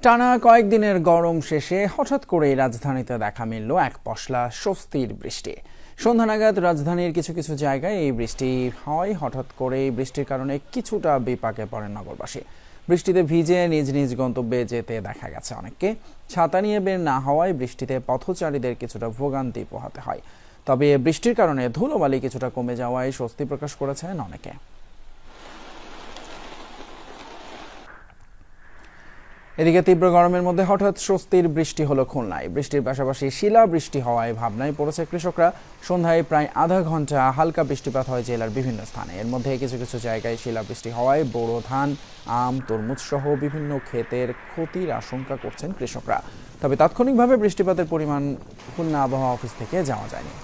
টানা কয়েকদিনের গরম শেষে হঠাৎ করেই রাজধানীতে দেখা মিলল এক পশলা স্বস্তির বৃষ্টি। সন্ধ্যা নাগাদ রাজধানীর কিছু কিছু জায়গায় এই বৃষ্টি হয়। হঠাৎ করে বৃষ্টির কারণে কিছুটা বিপাকে পড়েন নগরবাসী। বৃষ্টিতে ভিজে নিজ নিজ গন্তব্যে যেতে দেখা গেছে অনেককে। ছাতা নিয়ে বের না হওয়ায় বৃষ্টিতে পথচারীদের কিছুটা ভোগান্তি পোহাতে হয়। তবে বৃষ্টির কারণে ধুলোবালি কিছুটা কমে যাওয়ায় স্বস্তি প্রকাশ করেছেন অনেকে। এদিকে তীব্র গরমের মধ্যে হঠাৎ স্বস্তির বৃষ্টি হলো খুলনায়। বৃষ্টির পাশাপাশি শিলা বৃষ্টি হওয়ায় ভাবনায় পড়েছে কৃষকরা। সন্ধ্যায় প্রায় আধা ঘন্টা হালকা বৃষ্টিপাত হয় জেলার বিভিন্ন স্থানে। এর মধ্যে কিছু কিছু জায়গায় শিলা বৃষ্টি হওয়ায় বোরো ধান, আম, তরমুজ সহ বিভিন্ন ক্ষেতের ক্ষতির আশঙ্কা করছেন কৃষকরা। তবে তাৎক্ষণিকভাবে বৃষ্টিপাতের পরিমাণ খুলনা আবহাওয়া অফিস থেকে জানা যায়নি।